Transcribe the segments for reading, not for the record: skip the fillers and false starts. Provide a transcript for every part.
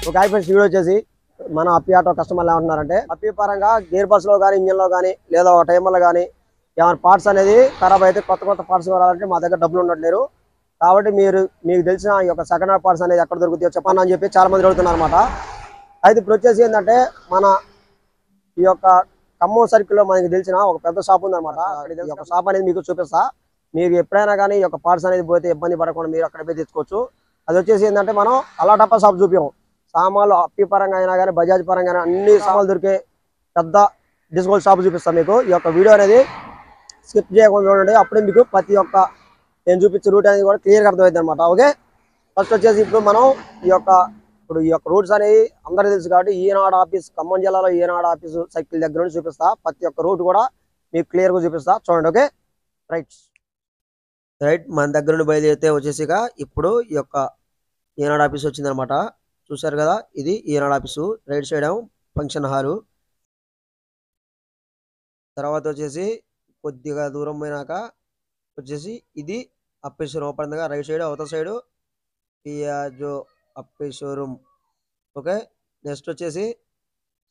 ఒక friends video వచ్చేసి మన అప్పి ఆటో కస్టమర్లు ఏమంటున్నారంటే అప్పి పరంగా గేర్ బస్ లో కానీ ఇంజన్ లో కానీ లేదా ఒక టైమర్లో కానీ ఏమైనా పార్ట్స్ అనేది ఖరాబ్ అయితే కొత్త పార్ట్స్ రావాలంటే మా దగ్గర డబ్బులు ఉండట్లేరు. కాబట్టి మీకు తెలిసిన ఈ యొక్క సెకండ్ హ్యాండ్ పార్ట్స్ అనేది ఎక్కడ దొరుకుతాయో చెప్పండి అని చెప్పి చాలా మంది అడుగుతున్నారు అనమాట. అయితే ఇప్పుడు వచ్చేసి ఏంటంటే మన ఈ యొక్క ఖమ్మం సర్కిల్లో మనకి తెలిసిన ఒక పెద్ద షాప్ ఉందన్నమాట. ఈ యొక్క షాప్ అనేది మీకు చూపిస్తా. మీకు ఎప్పుడైనా కానీ ఈ యొక్క పార్ట్స్ అనేది పోతే ఇబ్బంది పడకుండా మీరు అక్కడ పోయి తెచ్చుకోవచ్చు. అది వచ్చేసి ఏంటంటే మనం అలాటప్ప షాప్ చూపించాం. సామాన్లు అప్పి పరంగా అయినా కానీ బజాజ్ పరంగా అయినా అన్ని సామాన్లు దొరికే పెద్ద డిస్కౌంట్ షాప్ చూపిస్తాం మీకు. ఈ యొక్క వీడియో అనేది స్కిప్ చేయకుండా చూడండి. అప్పుడే మీకు ప్రతి ఒక్క నేను చూపించే రూట్ అనేది కూడా క్లియర్గా అర్థమవుతుంది అనమాట. ఓకే, ఫస్ట్ వచ్చేసి ఇప్పుడు మనం ఈ యొక్క రూట్స్ అనేవి అందరికీ తెలుసు కాబట్టి ఈనాడు ఆఫీస్ ఖమ్మం జిల్లాలో ఈనాడు ఆఫీసు సైకిల్ దగ్గర నుండి చూపిస్తా. ప్రతి ఒక్క రూట్ కూడా మీకు క్లియర్గా చూపిస్తా చూడండి. ఓకే రైట్ మన దగ్గర నుండి బయలుదేరితే వచ్చేసిగా ఇప్పుడు ఈ యొక్క ఈనాడు ఆఫీస్ వచ్చిందనమాట. చూసారు కదా, ఇది Eenadu office. Right side function hall. తర్వాత వచ్చేసి కొద్దిగా దూరం పోయినాక వచ్చేసి ఇది Ape showroom open right side అవతల side Piaggio Ape showroom. Okay, next వచ్చేసి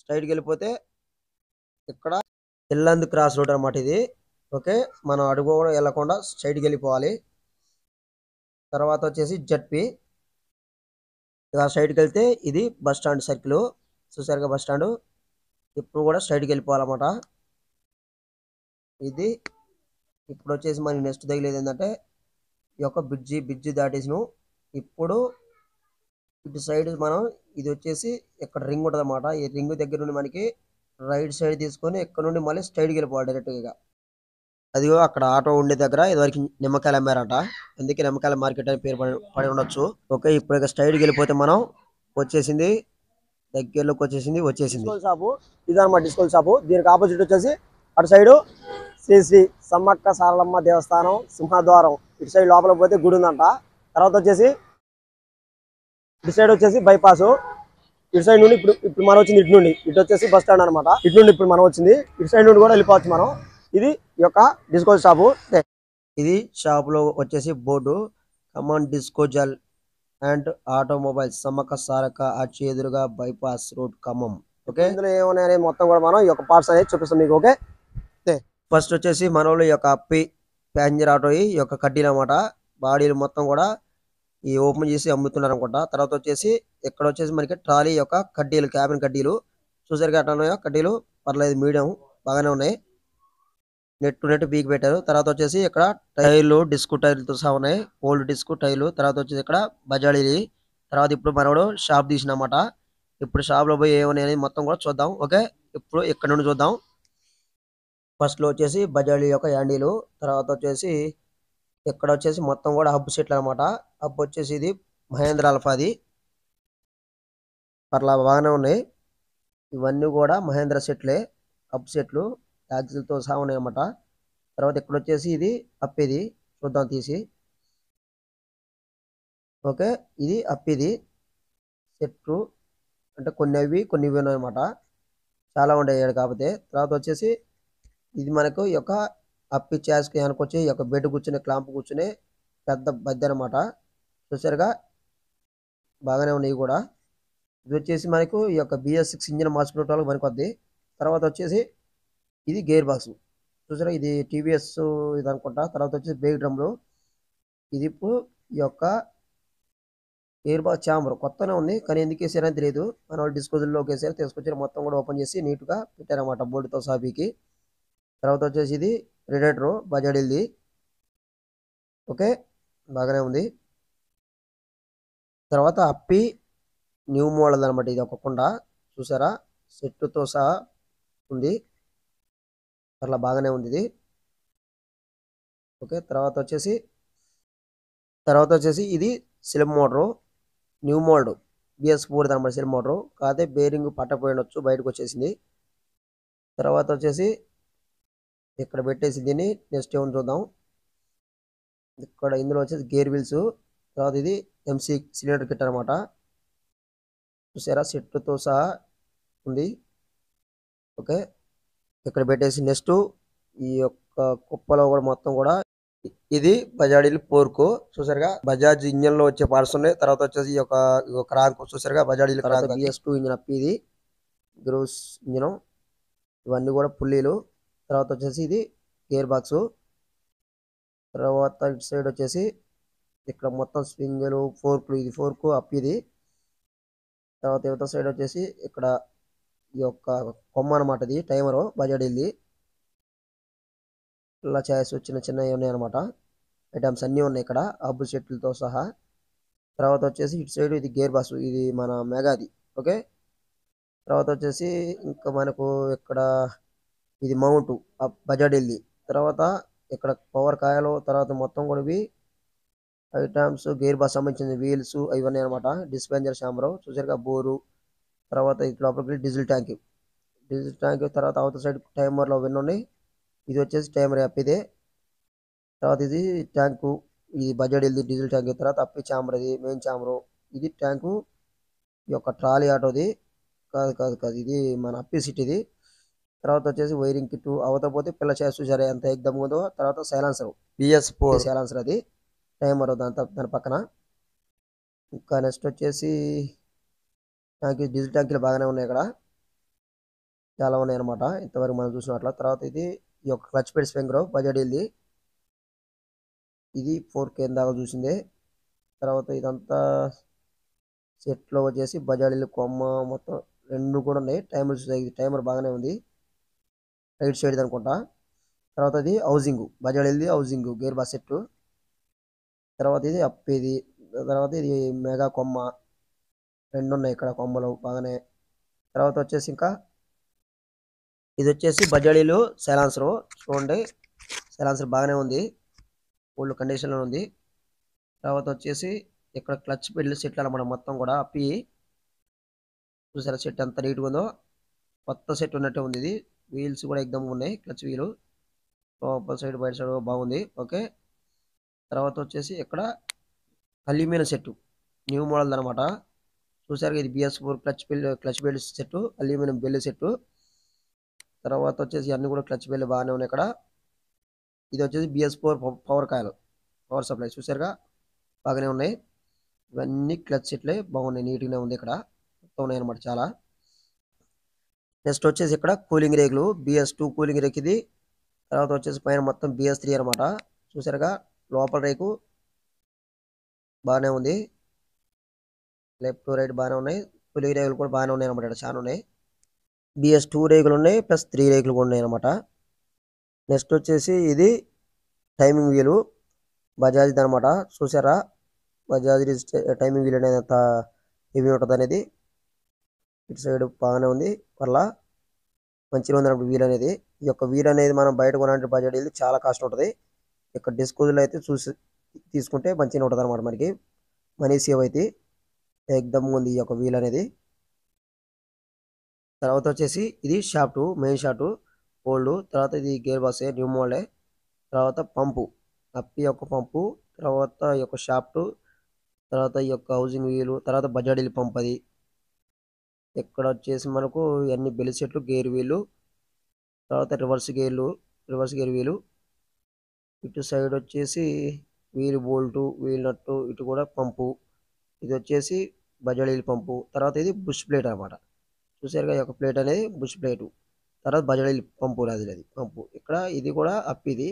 స్ట్రైట్కి వెళ్ళిపోతే ఇక్కడ ఇల్లందు క్రాస్ రోడ్ అనమాట ఇది. ఓకే, మనం అడుగు కూడా వెళ్ళకుండా స్ట్రైట్కి వెళ్ళిపోవాలి. తర్వాత వచ్చేసి జడ్పీ. ఇలా స్ట్రైట్కి వెళ్తే ఇది బస్ స్టాండ్ సర్కిల్. చూసారుగా బస్ స్టాండ్. ఇప్పుడు కూడా స్ట్రైట్కి వెళ్ళిపోవాలన్నమాట. ఇది ఇప్పుడు వచ్చేసి మనకి నెక్స్ట్ తగిలేదు ఏంటంటే ఈ యొక్క బ్రిడ్జి దాటేసిను. ఇప్పుడు ఇటు సైడ్ మనం ఇది వచ్చేసి ఇక్కడ రింగ్ ఉంటుంది అన్నమాట. ఈ రింగ్ దగ్గర నుండి మనకి రైట్ సైడ్ తీసుకొని ఇక్కడ నుండి మళ్ళీ స్ట్రైట్కి వెళ్ళిపోవాలి డైరెక్ట్గా. అదిగో అక్కడ ఆటో ఉండే దగ్గర ఇదివరకు నిమ్మకాయలు అమ్మారంట, అందుకే నిమ్మకాయల మార్కెట్ అని పేరు పడి ఉండొచ్చు. ఓకే, ఇప్పుడు ఇక స్ట్రైట్కి వెళ్ళిపోతే మనం వచ్చేసింది దగ్గరలోకి వచ్చేసింది షాపు. ఇదన్నమాట డిస్కౌంట్ షాపు. దీనికి ఆపోజిట్ వచ్చేసి అటు సైడు శ్రీ సమ్మక్క సారలమ్మ దేవస్థానం సింహద్వారం. ఇటు సైడ్ లోపల పోతే గుడి ఉందంట. తర్వాత వచ్చేసి ఇటు సైడ్ వచ్చేసి బైపాస్. ఇటు సైడ్ నుండి ఇప్పుడు మనం వచ్చింది ఇటు నుండి. ఇటు వచ్చేసి బస్ స్టాండ్ అనమాట. ఇటు నుండి ఇప్పుడు మనం వచ్చింది. ఇటు సైడ్ నుండి కూడా వెళ్ళిపోవచ్చు మనం. ఇది ఈ యొక్క డిస్కౌంట్ షాపు. ఇది షాపులో వచ్చేసి బోర్డు ఖమ్మం డిస్కోజల్ and automobiles Sammakka Sarakka arch ఎదురుగా బైపాస్ రోడ్ ఖమ్మం. ఓకే, ఇందులో ఏమన్నాయి మొత్తం కూడా మనం ఈ యొక్క పార్ట్స్ అనేది చూపిస్తాం మీకు. ఓకే, ఫస్ట్ వచ్చేసి మన వాళ్ళు ఈ యొక్క అప్పి ప్యాసింజర్ ఆటో ఈ యొక్క కడ్డీలు అనమాట. బాడీలు మొత్తం కూడా ఈ ఓపెన్ చేసి అమ్ముతున్నారు అనుకుంటా. తర్వాత వచ్చేసి ఇక్కడ వచ్చేసి మనకి ట్రాలీ యొక్క కడ్డీలు, క్యాబిన్ కడ్డీలు. చూసారుగా అట్లా ఉన్నాయో కడ్డీలు. పర్లేదు, మీడియం బాగానే ఉన్నాయి. నెట్ బీక్ పెట్టారు. తర్వాత వచ్చేసి ఇక్కడ టైర్లు డిస్క్ టైర్లతో సహా ఉన్నాయి. ఓల్డ్ డిస్క్ టైర్లు. తర్వాత వచ్చేసి ఇక్కడ బజాడీలు. తర్వాత ఇప్పుడు మనోడు షాప్ తీసినమాట. ఇప్పుడు షాప్ లో పోయి ఏమన్నాయి మొత్తం కూడా చూద్దాం. ఓకే, ఇప్పుడు ఇక్కడ నుండి చూద్దాం. ఫస్ట్ లో వచ్చేసి బజాడీ యొక్క యాండీలు. తర్వాత వచ్చేసి ఇక్కడ వచ్చేసి మొత్తం కూడా హబ్ సెట్లు అనమాట. హబ్ వచ్చేసి ఇది మహేంద్ర అల్ఫాది. అట్లా బాగానే ఉన్నాయి. ఇవన్నీ కూడా మహేంద్ర సెట్లే, హబ్ సెట్లు యాక్సిల్తో సహా ఉన్నాయి అన్నమాట. తర్వాత ఇక్కడ వచ్చేసి ఇది అప్పిది. చూద్దాం తీసి. ఓకే, ఇది అప్పిది సెట్లు. అంటే కొన్ని అవి కొన్ని ఇవి ఉన్నాయి అన్నమాట. చాలా ఉండేవి కాకపోతే. తర్వాత వచ్చేసి ఇది మనకు ఈ యొక్క అప్పి చాస్కి అనుకొచ్చి ఈ యొక్క బెడ్ కూర్చునే క్లాంప్ కూర్చునే పెద్ద బద్దె అనమాట. చూసారుగా బాగానే ఉన్నాయి కూడా. ఇది వచ్చేసి మనకు ఈ యొక్క BS6 ఇంజిన్ మార్చుకునే వాళ్ళకి పనికొద్ది. తర్వాత వచ్చేసి ఇది గేర్ బాక్స్. చూసారా, ఇది TVS ఇది అనుకుంటా. తర్వాత వచ్చేసి బ్రేక్ డ్రమ్లు. ఇది ఇప్పుడు ఈ యొక్క గేర్ బాక్స్ ఛాంబర్ కొత్తనే ఉంది, కానీ ఎందుకు వేసారని తెలియదు. మన వాళ్ళు డిస్పోజల్లోకి వేసారు, తీసుకొచ్చారు. మొత్తం కూడా ఓపెన్ చేసి నీట్గా పెట్టారన్నమాట బోర్డుతో సాబీకి. తర్వాత వచ్చేసి ఇది రేడియేటర్ బజాడీది. ఓకే, బాగానే ఉంది. తర్వాత అప్పి న్యూ మోడల్ అనమాట. ఇది ఒక కుండ. చూసారా, సెట్తో సహా ఉంది. అట్లా బాగానే ఉంది ఇది. ఓకే, తర్వాత వచ్చేసి ఇది సిలిం మోటరు, న్యూ మోల్డ్ BS4 అనమాట. సిలిం మోటరు కాదే బేరింగ్ పట్టపోయినొచ్చు, బయటకు వచ్చేసింది. తర్వాత వచ్చేసి ఇక్కడ పెట్టేసి దీన్ని నెక్స్ట్ ఏమని చూద్దాం. ఇక్కడ ఇందులో వచ్చేసి గేర్ వీల్స్. తర్వాత ఇది MC సిలిండర్ కిట్ అనమాట. చూసారా, సెట్తో సహా ఉంది. ఓకే, ఇక్కడ పెట్టేసి నెక్స్ట్ ఈ యొక్క కుప్పలో కూడా మొత్తం కూడా ఇది బజాజ్ పోర్కు చూసారుగా బజాజ్ ఇంజన్ లో వచ్చే పార్ట్స్ ఉన్నాయి. తర్వాత వచ్చేసి ఈ యొక్క క్రాంక్ చూసారుగా Bajaj crank BS2 engine up ఇది గ్రూస్ ఇంజన్. ఇవన్నీ కూడా పుల్లీలు. తర్వాత వచ్చేసి ఇది గేర్ బాక్స్. తర్వాత ఇటు సైడ్ వచ్చేసి ఇక్కడ మొత్తం స్ప్రింగులు ఫోర్క్లు, ఇది ఫోర్కు అప్ ఇది. తర్వాత యువత సైడ్ వచ్చేసి ఇక్కడ ఈ యొక్క కొమ్మ అనమాట, ఇది టైమరు బజాజ్ ఇది. ఇలా ఛాయిస్ చిన్న చిన్నవి ఉన్నాయి అనమాట. ఐటమ్స్ అన్నీ ఉన్నాయి ఇక్కడ అబ్బు సెట్లతో సహా. తర్వాత వచ్చేసి ఇటు సైడ్ ఇది గేర్ బాక్స్, ఇది మన మెగాది. ఓకే, తర్వాత వచ్చేసి ఇంకా మనకు ఇక్కడ ఇది మౌంట్ బజాజ్ ఇది. తర్వాత ఇక్కడ పవర్ కాయలు, తర్వాత మొత్తం కూడా ఇవి ఐటమ్స్ గేర్ బాక్స్ సంబంధించిన వీల్స్ ఇవన్నీ అనమాట. డిస్పెంజర్ శాంబర్ చూసారుగా బోరు. తర్వాత ఇటు లోపలికి డీజిల్ ట్యాంక్, తర్వాత అవతల సైడ్ టైమర్లో అవన్నీ ఉన్నాయి. ఇది వచ్చేసి టైమర్ యాప్ ఇదే. తర్వాత ఇది ట్యాంకు, ఇది బజాజ్ ఇది డీజిల్ ట్యాంక్. తర్వాత అప్పి చాంబర్, ఇది మెయిన్ చాంబరు. ఇది ట్యాంకు ఈ యొక్క ట్రాలీ ఆటోది కాదు కాదు కాదు ఇది మన అప్పి సిటీది. తర్వాత వచ్చేసి వైరింగ్ కిట్ అవత పోతే పిల్ల చేసి చూసారు ఎంత ఎగ్దమ్ ఉందో. తర్వాత సైలెన్సర్ BS4 సైలెన్సర్, అది టైమర్ దాని పక్కన. ఇంకా నెక్స్ట్ వచ్చేసి ట్యాంక్, డీజిల్ ట్యాంకులు బాగానే ఉన్నాయి ఇక్కడ, చాలా ఉన్నాయి అనమాట ఇంతవరకు మనం చూసినట్ల. తర్వాత ఇది ఈ యొక్క క్లచ్ పెడ్ స్ప్రింగర్ బజాజ్ ఇది 4K దాకా చూసింది. తర్వాత ఇదంతా సెట్లో వచ్చేసి బజాజ్ కొమ్మ మొత్తం రెండు కూడా ఉన్నాయి. టైమర్ బాగానే ఉంది, రైట్ సైడ్ అనుకుంటా. తర్వాత ఇది housing Bajaj housing gear box set. తర్వాత ఇది అప్పేది. తర్వాత ఇది మెగా కొమ్మ, రెండు ఉన్నాయి ఇక్కడ కొమ్మలు బాగానే. తర్వాత వచ్చేసి ఇంకా ఇది వచ్చేసి బజాజీలో సైలాన్సర్ చూడండి, సైలాన్సర్ బాగానే ఉంది, ఓల్డ్ కండిషన్లో ఉంది. తర్వాత వచ్చేసి ఇక్కడ క్లచ్ పెడ్లు సెట్లు అనమాట మొత్తం కూడా అప్పి. చూసారా సెట్ ఎంత నీట్గా ఉందో, కొత్త సెట్ ఉన్నట్టే ఉంది ఇది. వీల్స్ కూడా ఎగ్దమ్ ఉన్నాయి, క్లచ్ వీలు లోపల సైడ్ బయట సైడ్ బాగుంది. ఓకే, తర్వాత వచ్చేసి ఇక్కడ అల్యూమినియం సెట్ న్యూ మోడల్ అనమాట. చూసారు ఇది BS4 clutch belt set, aluminium belt set. తర్వాత వచ్చేసి అన్ని కూడా క్లచ్ బెల్ట్ బాగానే ఉన్నాయి ఇక్కడ. ఇది వచ్చేసి BS4 పవర్ కాయలు, పవర్ సప్లై చూసారుగా బాగానే ఉన్నాయి. ఇవన్నీ క్లచ్ సెట్లే బాగున్నాయి, నీట్గానే ఉంది ఇక్కడ మొత్తం ఉన్నాయి అనమాట చాలా. నెక్స్ట్ వచ్చేసి ఇక్కడ కూలింగ్ రేకులు BS2 కూలింగ్ రేక్ ఇది. తర్వాత వచ్చేసి పైన మొత్తం BS3 అనమాట. చూసారుగా లోపల రేకు బాగానే ఉంది, లెఫ్ట్ రైట్ బాగానే ఉన్నాయి. కూలింగ్ రేకులు కూడా బాగానే ఉన్నాయి అనమాట, ఇక్కడ చాలా ఉన్నాయి. BS2 రేకులు ఉన్నాయి, +3 రేకులు కూడా ఉన్నాయి అనమాట. నెక్స్ట్ వచ్చేసి ఇది టైమింగ్ వీలు బజాజ్ అనమాట. చూసారా బజాజ్ టైమింగ్ వీల్ అనేది ఎంత హెవీ ఉంటుంది అనేది. ఇటు సైడ్ బాగానే ఉంది, వల్ల మంచిగా ఉంది అన్నప్పుడు వీల్ అనేది. ఈ యొక్క వీల్ అనేది మనం బయట కొనాలంటే బజాజ్ ఇది చాలా కాస్ట్ ఉంటుంది. ఇక్కడ డిస్కౌంట్లో అయితే చూసి తీసుకుంటే మంచిగా ఉంటుంది అనమాట, మనకి మనీ సేవ్ అయితే ఎగ్దమ్ ఉంది ఈ యొక్క వీల్ అనేది. తర్వాత వచ్చేసి ఇది షాఫ్ట్, మెయిన్ షాఫ్ట్ ఓల్డ్. తర్వాత ఇది గేర్ బాక్స్ న్యూ మోడలే. తర్వాత పంపు అప్పి యొక్క పంపు, తర్వాత ఈ యొక్క షాఫ్ట్, తర్వాత ఈ యొక్క హౌసింగ్ వీలు, తర్వాత బజాజ్ పంప్ అది. ఇక్కడ వచ్చేసి మనకు అన్ని బెల్ సెట్లు, గేర్ వీలు, తర్వాత రివర్స్ గేర్ వీలు. ఇటు సైడ్ వచ్చేసి వీల్ బోల్టు, వీల్ నట్టు, ఇటు కూడా పంపు. ఇది వచ్చేసి బజాజ్ పంపు. తర్వాత ఇది బుష్ ప్లేట్ అనమాట. చూసారుగా ఈ యొక్క ప్లేట్ అనేది బుష్ ప్లేటు. తర్వాత బజాజ్ పంపు, అది పంపు. ఇక్కడ ఇది కూడా అప్ ఇది.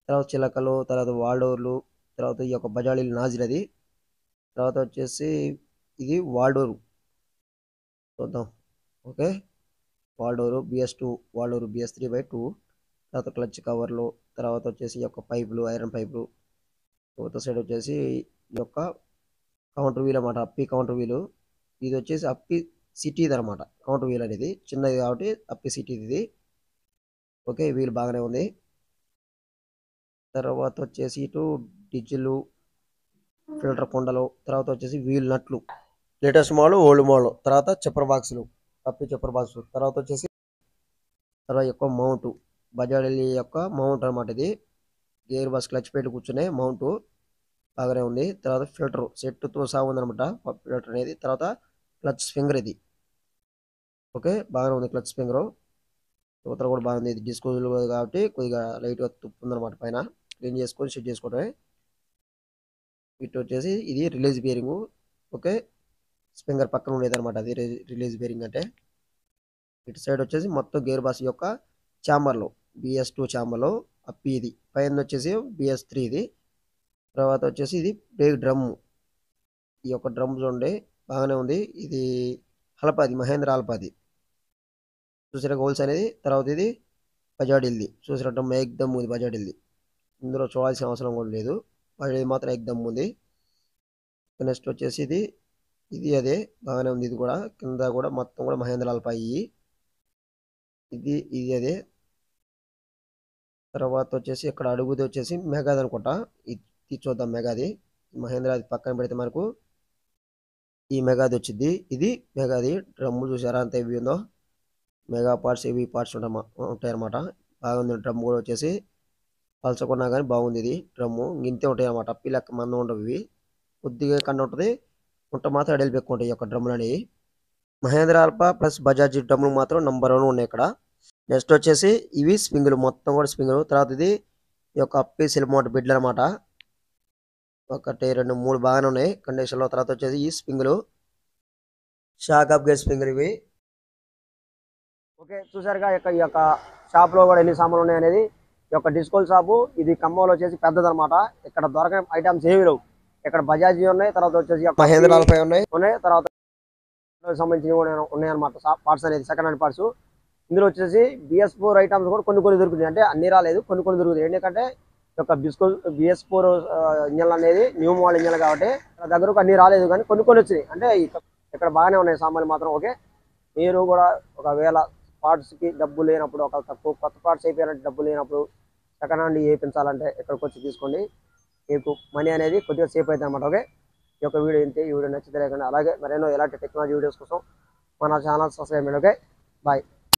తర్వాత చిలకలు, తర్వాత వాల్డోర్లు, తర్వాత ఈ యొక్క బజాజ్ నాజిల్ అది. తర్వాత వచ్చేసి ఇది వాల్డోరు చూద్దాం. ఓకే, వాల్డోరు BS2 వాల్డోరు BS3/2. తర్వాత క్లచ్ కవర్లు, తర్వాత వచ్చేసి ఈ యొక్క పైపులు, ఐరన్ పైపులు. తర్వాత సైడ్ వచ్చేసి ఈ యొక్క కౌంటర్ వీల్ అనమాట, అప్పి కౌంటర్ వీలు. ఇది వచ్చేసి అప్పి సిటీది అనమాట, కౌంటర్ వీల్ అనేది చిన్నది కాబట్టి అప్పి సిటీది ఇది. ఓకే, వీల్ బాగానే ఉంది. తర్వాత వచ్చేసి ఇటు డిజిల్ ఫిల్టర్ కుండలు, తర్వాత వచ్చేసి వీల్ నట్లు, లేటెస్ట్ మోడల్, ఓల్డ్ మోడల్. తర్వాత చెప్పర్ బాక్సులు, అప్పి చెప్పర్ బాక్స్. తర్వాత వచ్చేసి తర్వాత యొక్క మౌంట్ బజాజ్ యొక్క మౌంట్ అనమాట, ఇది గేర్ బాక్స్ క్లచ్ పెట్టి కూర్చునే మౌంట్ బాగానే ఉంది. తర్వాత ఫిల్టర్ సెట్తో సహా ఉందనమాట ఫిల్టర్ అనేది. తర్వాత క్లచ్ ఫింగర్ ఇది. ఓకే, బాగానే ఉంది క్లచ్ ఫింగర్. ఉత్తర కూడా బాగుంది, ఇది డిస్కోజులు కాబట్టి కొద్దిగా లైట్గా తుప్పు ఉందన్నమాట పైన. క్లీన్ చేసుకొని సెట్ చేసుకోవడమే. ఇటు వచ్చేసి ఇది రిలీజ్ బేరింగ్. ఓకే, స్ప్రింగర్ పక్కన ఉండేది అనమాట అది రిలీజ్ బేరింగ్ అంటే. ఇటు సైడ్ వచ్చేసి మొత్తం గేర్ బాక్స్ యొక్క ఛాంబర్లో BS2 ఛాంబర్లో అప్పి ఇది పైన వచ్చేసి BS3 ఇది. తర్వాత వచ్చేసి ఇది బ్రేక్ డ్రమ్. ఈ యొక్క డ్రమ్ చూడండి బాగానే ఉంది. ఇది హలపాది, మహేంద్ర హలపాది చూసారా గోల్స్ అనేది. తర్వాత ఇది బజాడిల్ది చూసారా డ్రమ్ ఏకదమ్ ఉంది బజాడిల్ది. ఇందులో చూడాల్సిన అవసరం కూడా లేదు, బజాడి మాత్రం ఏకదమ్ ఉంది. నెక్స్ట్ వచ్చేసి ఇది అదే బాగానే ఉంది. ఇది కూడా కింద కూడా మొత్తం కూడా మహేంద్ర హలపాయి. ఇది అదే. తర్వాత వచ్చేసి ఇక్కడ అడుగుది వచ్చేసి మెగాది అనుకుంటా. ఇది చూద్దాం మెగాది. మహేంద్ర అది పక్కన పెడితే మనకు ఈ మెగాది వచ్చింది. ఇది మెగాది డ్రమ్ము చూసారా అంత హెవీ ఉందో. మెగా పార్ట్స్ హెవీ పార్ట్స్ ఉంటాయన్నమాట. బాగుంది డ్రమ్ కూడా వచ్చేసి పలచకున్నా కానీ బాగుంది. ఇది డ్రమ్ము ఇంతే ఉంటాయి అన్నమాట. అప్పి లెక్క మందం ఉండవు ఇవి, కొద్దిగా కన్నా ఉంటుంది. ఉంట మాత్రం అడేలు ఎక్కువ ఉంటాయి ఈ యొక్క డ్రమ్ములు అనేవి. మహేంద్ర ఆల్ఫా ప్లస్ బజాజ్ డ్రమ్ములు మాత్రం నంబర్ 1 ఉన్నాయి ఇక్కడ. నెక్స్ట్ వచ్చేసి ఇవి స్ప్రింగులు, మొత్తం కూడా స్ప్రింగులు. తర్వాత ఇది ఈ యొక్క అప్పి సిల్మోట్ బిడ్లు అనమాట. 1 2 3 బాగానే ఉన్నాయి కండిషన్లో. తర్వాత వచ్చేసి ఈ స్ప్రింగులు షాక్ అప్ గేర్ స్ప్రింగులు ఇవి. ఓకే, చూసారుగా ఈ యొక్క షాప్లో కూడా ఎన్ని సామాన్లు ఉన్నాయి అనేది. ఈ యొక్క డిస్కౌల్ షాపు ఇది ఖమ్మంలో వచ్చేసి పెద్దదన్నమాట. ఇక్కడ దొరకని ఐటమ్స్ ఏమి లేవు. ఇక్కడ బజాజ్ ఉన్నాయి, తర్వాత వచ్చేసి మహేంద్ర ఆల్ఫా ఉన్నాయి, తర్వాత సంబంధించినవి కూడా ఉన్నాయన్నమాట. పార్ట్స్ అనేది సెకండ్ హ్యాండ్ పార్ట్స్. ఇందులో వచ్చేసి BS4 ఐటమ్స్ కూడా కొన్ని దొరుకుతాయి. అంటే అన్ని రాలేదు, కొన్ని దొరుకుతాయి. ఎందుకంటే ఈ యొక్క BS4 ఇంజన్ అనేది న్యూ మోడల్ ఇంజన్ కాబట్టి నా దగ్గరకు అన్ని రాలేదు, కానీ కొన్ని వచ్చినాయి. అంటే ఇక్కడ బాగానే ఉన్నాయి సామాన్లు మాత్రం. ఓకే, మీరు కూడా ఒకవేళ పార్ట్స్కి డబ్బు లేనప్పుడు, ఒక తక్కువ కొత్త పార్ట్స్ అయిపోయినట్టు డబ్బు లేనప్పుడు సెకండ్ హ్యాండ్ వేయించాలంటే ఇక్కడికి వచ్చి తీసుకోండి. మీకు మనీ అనేది కొద్దిగా సేఫ్ అవుతుంది అనమాట. ఓకే, ఈ యొక్క వీడియో ఇంతే. ఈ వీడియో నచ్చితే లేకుండా అలాగే మరేనో ఎలాంటి టెక్నాలజీ వీడియోస్ కోసం మన ఛానల్ సబ్స్క్రైబ్ చేయండి. Okay, bye.